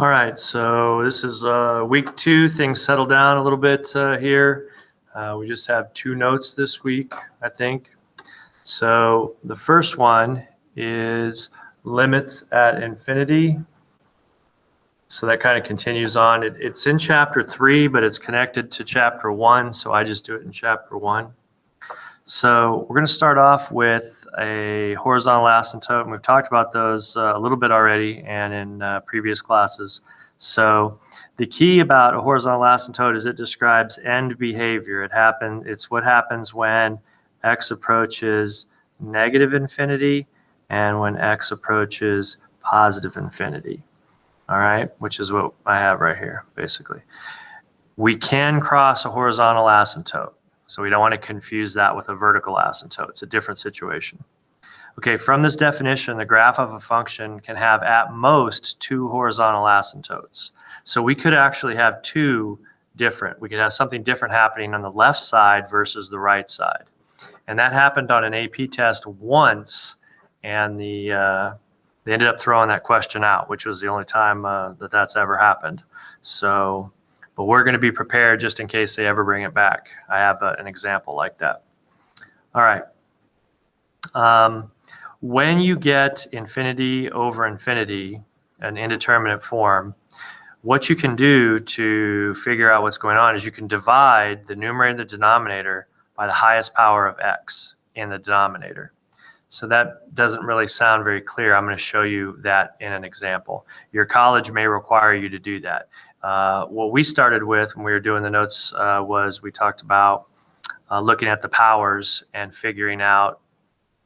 All right, so this is week 2. Things settle down a little bit here. We just have 2 notes this week, I think. So the first one is limits at infinity. So that kind of continues on. It's in chapter 3, but it's connected to chapter 1, so I just do it in chapter 1. So we're going to start off with a horizontal asymptote, and we've talked about those a little bit already and in previous classes. So the key about a horizontal asymptote is it describes end behavior. It's what happens when x approaches negative infinity and when x approaches positive infinity. All right, which is what I have right here, basically. We can cross a horizontal asymptote. So we don't want to confuse that with a vertical asymptote. It's a different situation. Okay, from this definition, the graph of a function can have at most 2 horizontal asymptotes. So we could actually have 2 different. We could have something different happening on the left side versus the right side. And that happened on an AP test once, and they ended up throwing that question out, which was the only time that's ever happened. So, but we're going to be prepared just in case they ever bring it back. I have an example like that. All right. When you get infinity over infinity, an indeterminate form, what you can do to figure out what's going on is you can divide the numerator and the denominator by the highest power of x in the denominator. So that doesn't really sound very clear. I'm going to show you that in an example. Your college may require you to do that. What we started with when we were doing the notes was we talked about looking at the powers and figuring out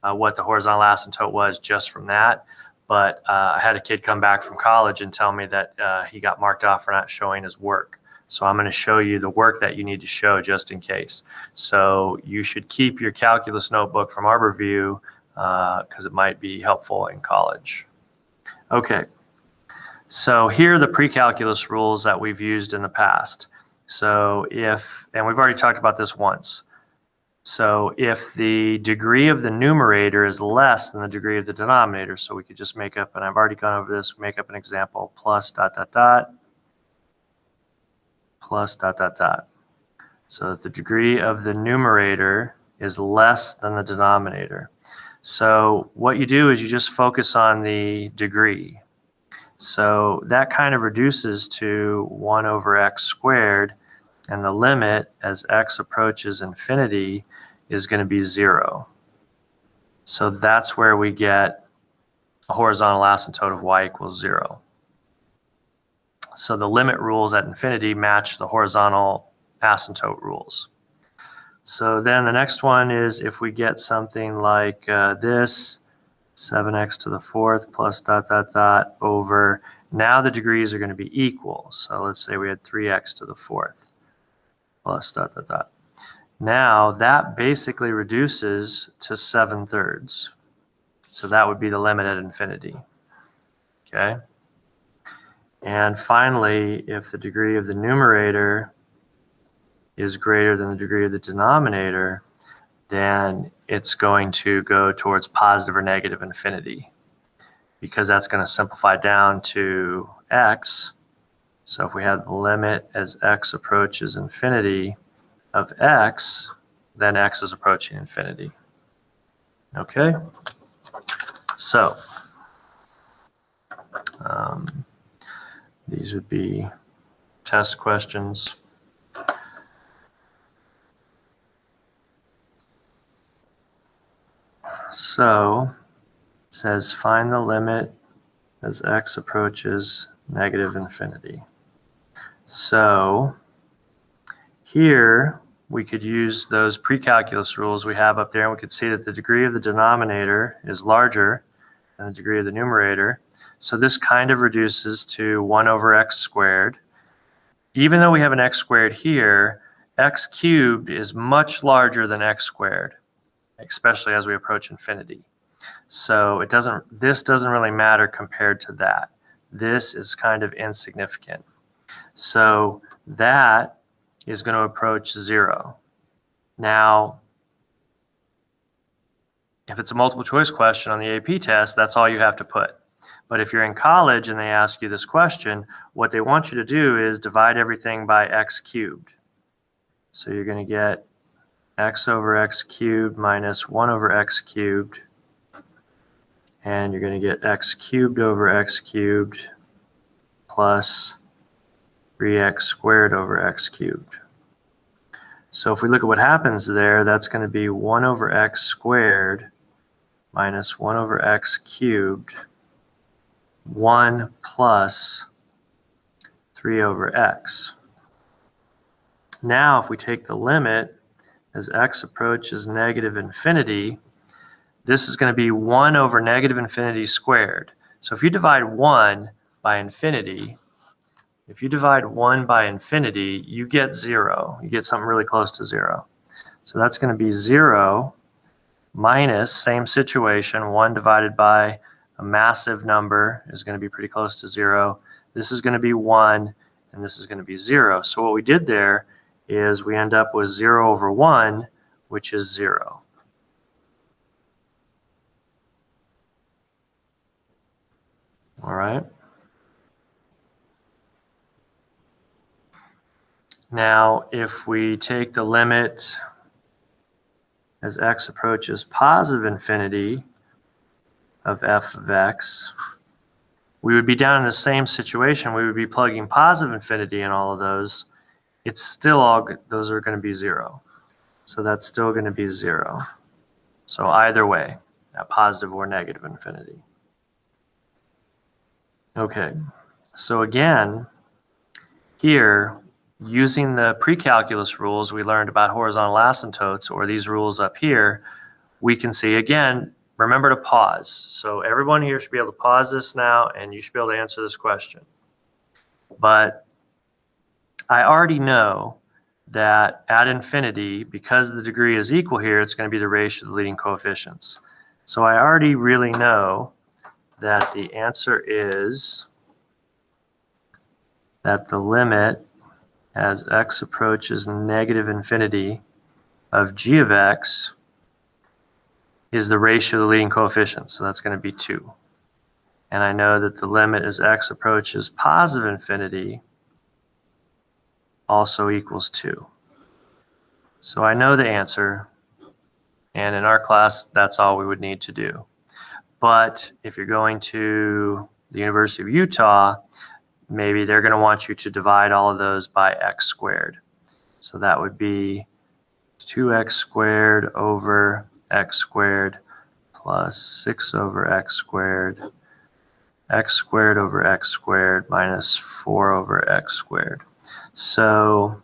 what the horizontal asymptote was just from that. But I had a kid come back from college and tell me that he got marked off for not showing his work. So I'm going to show you the work that you need to show just in case. So you should keep your calculus notebook from Arborview because it might be helpful in college. Okay. So here are the pre-calculus rules that we've used in the past. So and we've already talked about this once. So if the degree of the numerator is less than the degree of the denominator, so we could just make up, and I've already gone over this, make up an example, plus ... plus ... So if the degree of the numerator is less than the denominator. So what you do is you just focus on the degree. So that kind of reduces to 1 over x squared, and the limit as x approaches infinity is going to be 0. So that's where we get a horizontal asymptote of y equals 0. So the limit rules at infinity match the horizontal asymptote rules. So then the next one is if we get something like this, 7x to the 4th plus ... over, now the degrees are going to be equal. So let's say we had 3x to the 4th plus ... Now that basically reduces to 7/3. So that would be the limit at infinity. Okay. And finally, if the degree of the numerator is greater than the degree of the denominator, then it's going to go towards positive or negative infinity, because that's going to simplify down to x. So if we have the limit as x approaches infinity of x, then x is approaching infinity. Okay? So these would be test questions. So it says find the limit as x approaches negative infinity. So here we could use those pre-calculus rules we have up there, and we could see that the degree of the denominator is larger than the degree of the numerator. So this kind of reduces to 1 over x squared. Even though we have an x squared here, x cubed is much larger than x squared, especially as we approach infinity. So this doesn't really matter compared to that. This is kind of insignificant. So that is going to approach 0. Now, if it's a multiple choice question on the AP test, that's all you have to put. But if you're in college and they ask you this question, what they want you to do is divide everything by x cubed. So you're going to get x over x cubed minus 1 over x cubed. And you're going to get x cubed over x cubed plus 3x squared over x cubed. So if we look at what happens there, that's going to be 1 over x squared minus 1 over x cubed, 1 plus 3 over x. Now if we take the limit as x approaches negative infinity, this is going to be 1 over negative infinity squared. So if you divide 1 by infinity, you get 0. You get something really close to 0. So that's going to be 0 minus, same situation, 1 divided by a massive number is going to be pretty close to 0. This is going to be 1, and this is going to be 0. So what we did there is we end up with 0 over 1, which is 0. All right. Now, if we take the limit as x approaches positive infinity of f of x, we would be down in the same situation. We would be plugging positive infinity in all of those. It's still all, those are going to be 0. So that's still going to be 0. So either way, at positive or negative infinity. Okay, so again, here, using the pre-calculus rules we learned about horizontal asymptotes, or these rules up here, we can see, again, remember to pause. So everyone here should be able to pause this now, and you should be able to answer this question. But I already know that at infinity, because the degree is equal here, it's going to be the ratio of the leading coefficients. So I already really know that the answer is that the limit as x approaches negative infinity of g of x is the ratio of the leading coefficients. So that's going to be 2. And I know that the limit as x approaches positive infinity also equals 2. So I know the answer. And in our class, that's all we would need to do. But if you're going to the University of Utah, maybe they're going to want you to divide all of those by x squared. So that would be 2x squared over x squared plus 6 over x squared over x squared minus 4 over x squared. So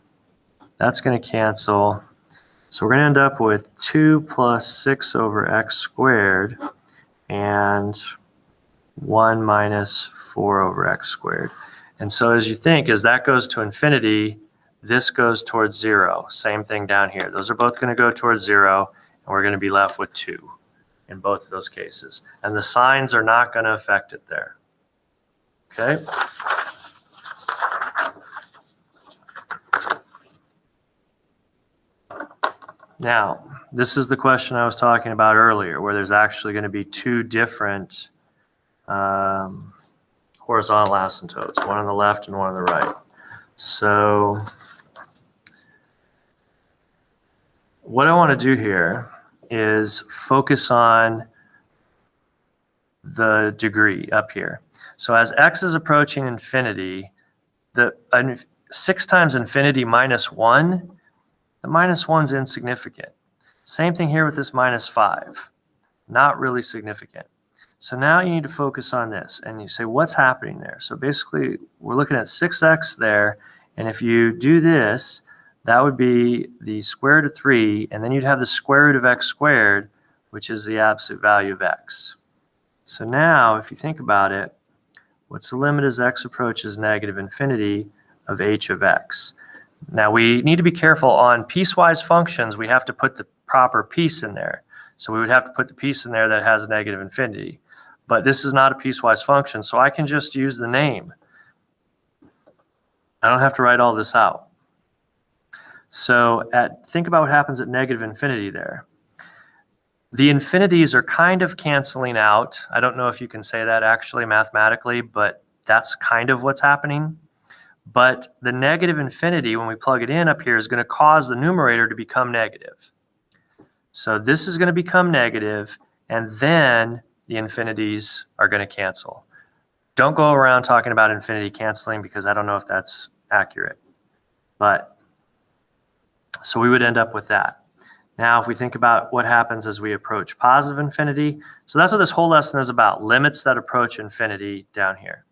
that's going to cancel. So we're going to end up with 2 plus 6 over x squared and 1 minus 4 over x squared. And so as you think, as that goes to infinity, this goes towards 0. Same thing down here. Those are both going to go towards 0, and we're going to be left with 2 in both of those cases. And the signs are not going to affect it there. Okay? Now, this is the question I was talking about earlier, where there's actually going to be 2 different horizontal asymptotes, one on the left and one on the right. So what I want to do here is focus on the degree up here. So as x is approaching infinity, 6 times infinity minus 1, the minus 1's insignificant. Same thing here with this minus 5, not really significant. So now you need to focus on this, and you say, what's happening there? So basically, we're looking at 6x there, and if you do this, that would be the square root of 3, and then you'd have the square root of x squared, which is the absolute value of x. So now, if you think about it, what's the limit as x approaches negative infinity of h of x? Now, we need to be careful on piecewise functions. We have to put the proper piece in there. So we would have to put the piece in there that has negative infinity. But this is not a piecewise function, so I can just use the name. I don't have to write all this out. So think about what happens at negative infinity there. The infinities are kind of canceling out. I don't know if you can say that actually mathematically, but that's kind of what's happening. But the negative infinity, when we plug it in up here, is going to cause the numerator to become negative. So this is going to become negative, and then the infinities are going to cancel. Don't go around talking about infinity canceling because I don't know if that's accurate. But so we would end up with that. Now, if we think about what happens as we approach positive infinity, so that's what this whole lesson is about, limits that approach infinity down here.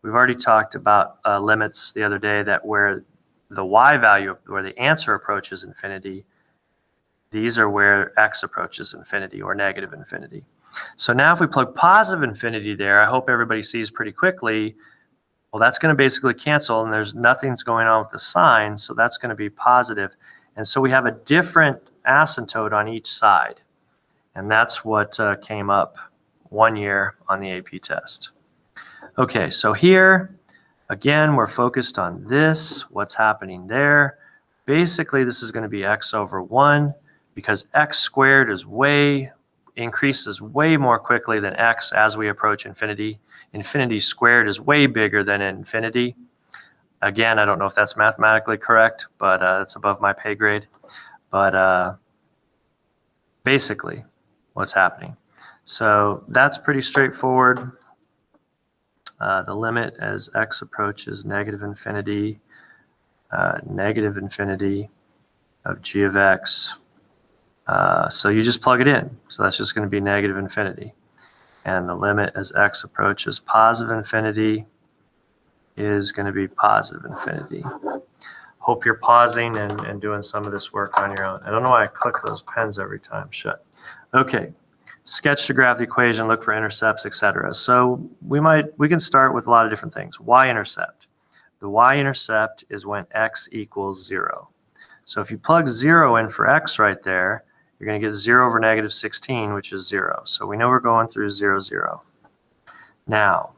We've already talked about limits the other day that where the y value, where the answer approaches infinity, these are where x approaches infinity or negative infinity. So now if we plug positive infinity there, I hope everybody sees pretty quickly, well, that's going to basically cancel and there's nothing's going on with the sign, so that's going to be positive. And so we have a different asymptote on each side. And that's what came up one year on the AP test. Okay, so here, again, we're focused on this, what's happening there. Basically, this is going to be x over 1 because x squared is increases way more quickly than x as we approach infinity. Infinity squared is way bigger than infinity. Again, I don't know if that's mathematically correct, but it's above my pay grade. But basically, what's happening. So that's pretty straightforward. The limit as x approaches negative infinity of g of x. So you just plug it in. So that's just going to be negative infinity. And the limit as x approaches positive infinity is going to be positive infinity. Hope you're pausing and doing some of this work on your own. I don't know why I click those pens every time. Shut. Okay. Sketch to graph the equation, look for intercepts, etc. So we can start with a lot of different things. Y-intercept. The y-intercept is when x equals 0. So if you plug 0 in for x right there, you're going to get 0 over negative 16, which is 0. So we know we're going through 0, 0. Now,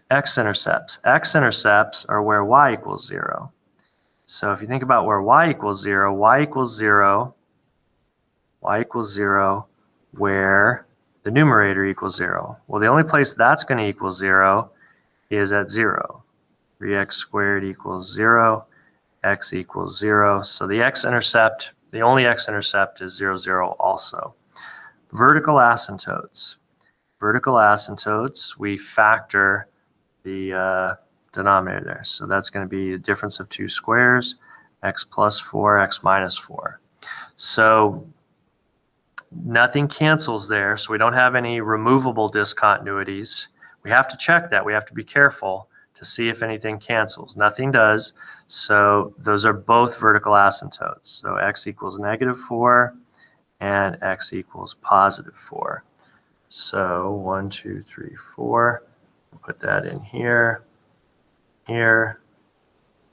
x-intercepts. X-intercepts are where y equals 0. So if you think about where y equals 0, y equals 0 where the numerator equals 0. Well, the only place that's going to equal 0 is at 0. 3x squared equals 0, x equals 0. So the x-intercept, the only x-intercept is 0, 0 also. Vertical asymptotes. Vertical asymptotes, we factor the denominator there. So that's going to be the difference of two squares, x plus 4, x minus 4. So nothing cancels there, so we don't have any removable discontinuities. We have to check that. We have to be careful to see if anything cancels. Nothing does, so those are both vertical asymptotes. So x equals negative 4 and x equals positive 4. So 1, 2, 3, 4. We'll put that in here, here,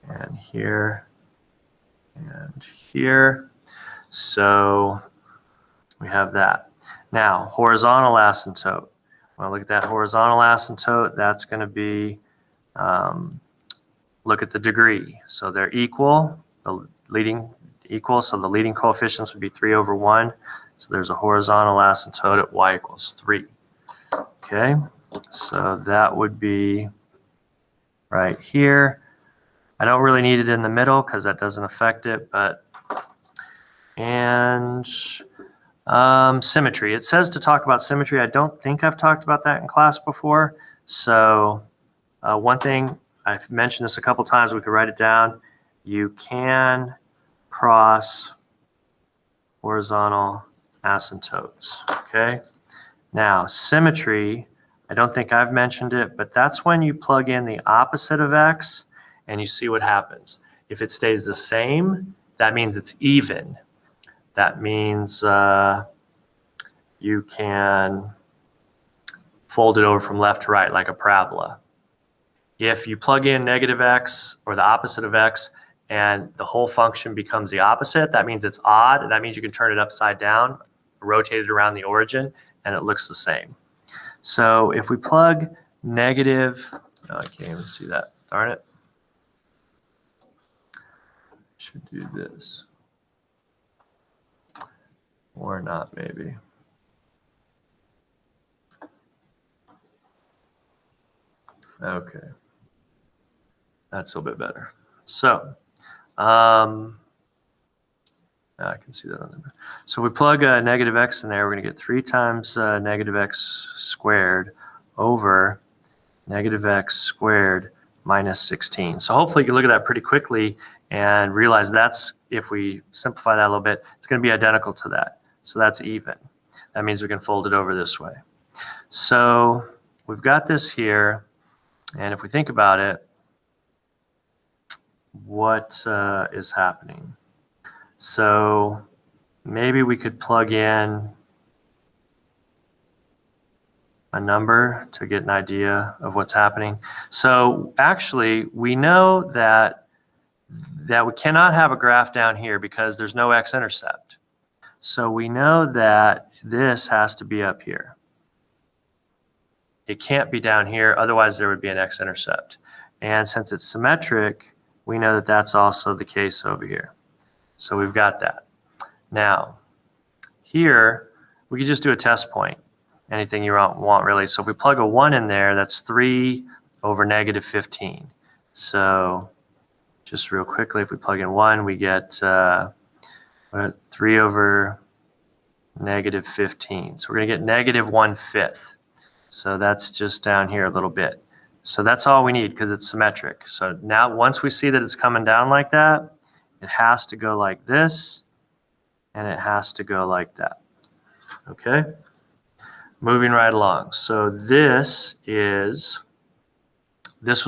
and here, and here. So we have that. Now, horizontal asymptote. When I look at that horizontal asymptote, that's going to be, look at the degree. So they're equal, the leading equal, so the leading coefficients would be 3 over 1. So there's a horizontal asymptote at y equals 3. Okay, so that would be right here. I don't really need it in the middle because that doesn't affect it, but, and symmetry. It says to talk about symmetry. I don't think I've talked about that in class before. So one thing, I've mentioned this a couple times, we could write it down. You can cross horizontal asymptotes, okay? Now, symmetry, I don't think I've mentioned it, but that's when you plug in the opposite of x and you see what happens. If it stays the same, that means it's even. That means you can fold it over from left to right like a parabola. If you plug in negative x or the opposite of x and the whole function becomes the opposite, that means it's odd, and that means you can turn it upside down, rotate it around the origin, and it looks the same. So if we plug negative, oh, I can't even see that, darn it. Should do this. Or not, maybe. Okay. That's a little bit better. So, I can see that on there. So we plug negative x in there. We're going to get 3 times negative x squared over negative x squared minus 16. So hopefully you can look at that pretty quickly and realize that's, if we simplify that a little bit, it's going to be identical to that. So that's even. That means we can fold it over this way. So we've got this here. And if we think about it, what is happening? So maybe we could plug in a number to get an idea of what's happening. So actually, we know that we cannot have a graph down here because there's no x-intercept. So we know that this has to be up here. It can't be down here, otherwise there would be an x-intercept. And since it's symmetric, we know that that's also the case over here. So we've got that. Now, here, we could just do a test point. Anything you want really. So if we plug a 1 in there, that's 3 over negative 15. So just real quickly, if we plug in 1, we get 3 over negative 15. So we're going to get negative 1/5. So that's just down here a little bit. So that's all we need because it's symmetric. So now once we see that it's coming down like that, it has to go like this, and it has to go like that. Okay? Moving right along. So this was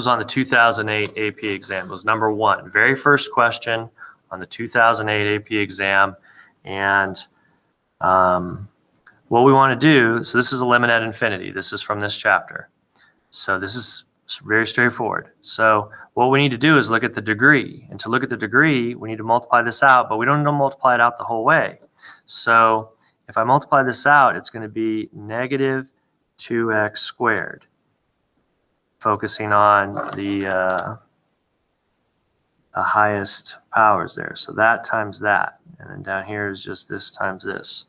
on the 2008 AP exam. It was number 1, very first question on the 2008 AP exam. And what we want to do, so this is a limit at infinity. This is from this chapter. So this is very straightforward. So what we need to do is look at the degree. And to look at the degree, we need to multiply this out, but we don't need to multiply it out the whole way. So if I multiply this out, it's going to be negative 2x squared, focusing on the highest powers there. So that times that. And then down here is just this times this.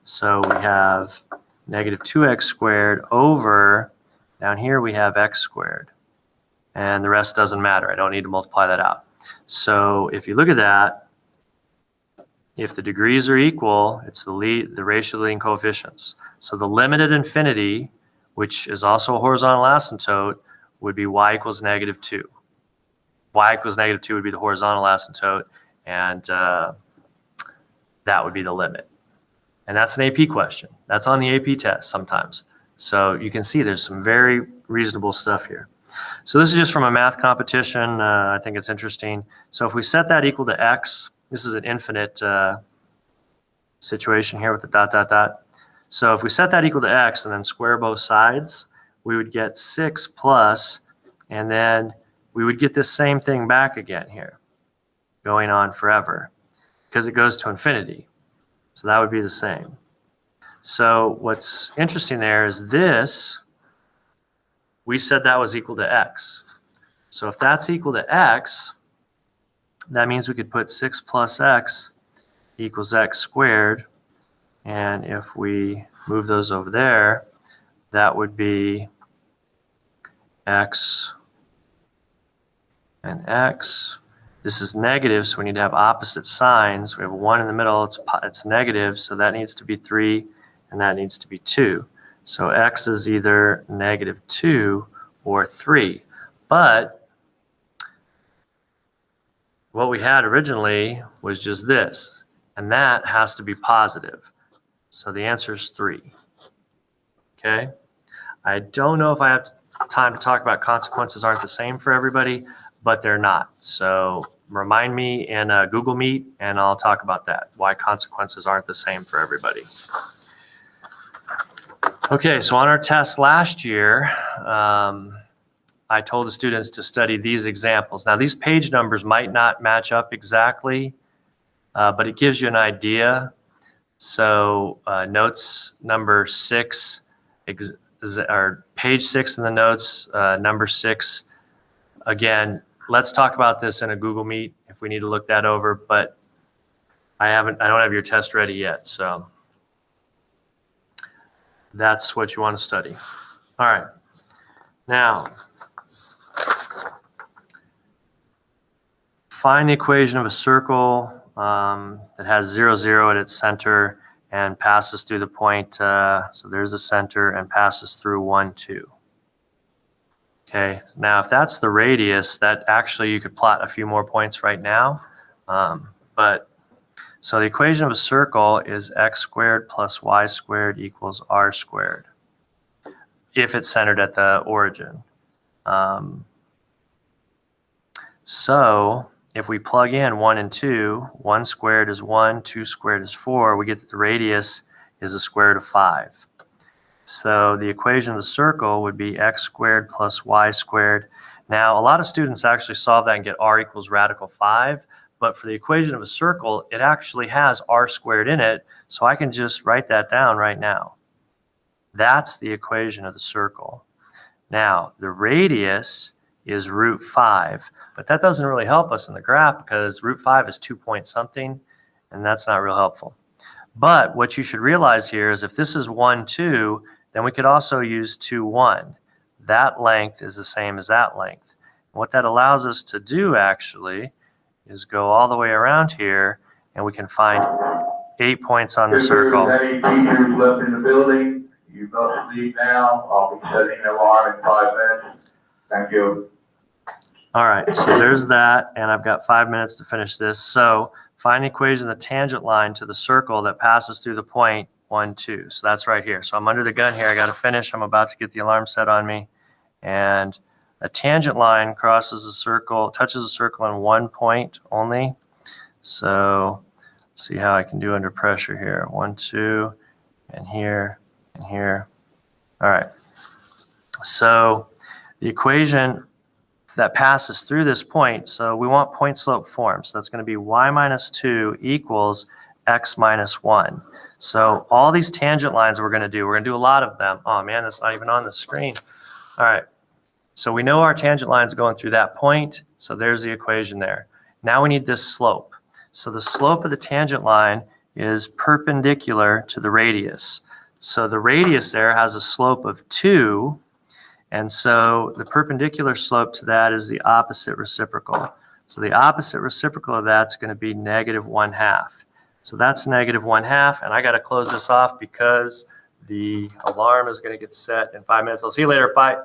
So we have negative 2x squared over, down here we have x squared. And the rest doesn't matter. I don't need to multiply that out. So if you look at that, if the degrees are equal, it's the ratio of leading coefficients. So the limit at infinity, which is also a horizontal asymptote, would be y equals negative 2. Y equals negative 2 would be the horizontal asymptote, and that would be the limit. And that's an AP question. That's on the AP test sometimes. So you can see there's some very reasonable stuff here. So this is just from a math competition. I think it's interesting. So if we set that equal to x, this is an infinite situation here with the dot, dot, dot. So if we set that equal to x and then square both sides, we would get 6 plus, and then we would get this same thing back again here, going on forever, because it goes to infinity. So that would be the same. So what's interesting there is this, we said that was equal to x. So if that's equal to x, that means we could put 6 plus x equals x squared. And if we move those over there, that would be x and x. This is negative, so we need to have opposite signs. We have a 1 in the middle, it's negative, so that needs to be 3, and that needs to be 2. So x is either negative 2 or 3. But what we had originally was just this, and that has to be positive. So the answer is 3. Okay? I don't know if I have time to talk about consequences aren't the same for everybody, but they're not. So remind me in Google Meet, and I'll talk about that, why consequences aren't the same for everybody. Okay, so on our test last year, I told the students to study these examples. Now, these page numbers might not match up exactly, but it gives you an idea. So notes number 6, or page 6 in the notes, number 6. Again, let's talk about this in a Google Meet if we need to look that over, but I don't have your test ready yet. So that's what you want to study. All right. Now, find the equation of a circle that has 0, 0 at its center and passes through the point. So there's the center and passes through 1, 2. Okay, now if that's the radius, that actually you could plot a few more points right now. So the equation of a circle is x squared plus y squared equals r squared if it's centered at the origin. So if we plug in 1 and 2, 1 squared is 1, 2 squared is 4, we get that the radius is the square root of 5. So the equation of the circle would be x squared plus y squared. Now, a lot of students actually solve that and get r equals radical 5, but for the equation of a circle, it actually has r squared in it, so I can just write that down right now. That's the equation of the circle. Now, the radius is root 5, but that doesn't really help us in the graph because root 5 is 2 point something, and that's not real helpful. But what you should realize here is if this is 1, 2, then we could also use 2, 1. That length is the same as that length. And what that allows us to do actually is go all the way around here, and we can find 8 points on the circle. There's any teachers left in the building. You must leave now. I'll be setting the alarm in 5 minutes. Thank you. All right, so there's that, and I've got 5 minutes to finish this. So find the equation of the tangent line to the circle that passes through the point 1, 2. So that's right here. So I'm under the gun here. I got to finish. I'm about to get the alarm set on me. And a tangent line crosses the circle, touches the circle in 1 point only. So let's see how I can do under pressure here. 1, 2, and here, and here. All right. So the equation that passes through this point, so we want point slope form. So that's going to be y minus 2 equals x minus 1. So all these tangent lines we're going to do a lot of them. Oh man, that's not even on the screen. All right. So we know our tangent line's going through that point. So there's the equation there. Now we need this slope. So the slope of the tangent line is perpendicular to the radius. So the radius there has a slope of 2. And so the perpendicular slope to that is the opposite reciprocal. So the opposite reciprocal of that's going to be negative 1/2. So that's negative 1/2. And I got to close this off because the alarm is going to get set in 5 minutes. I'll see you later. Bye.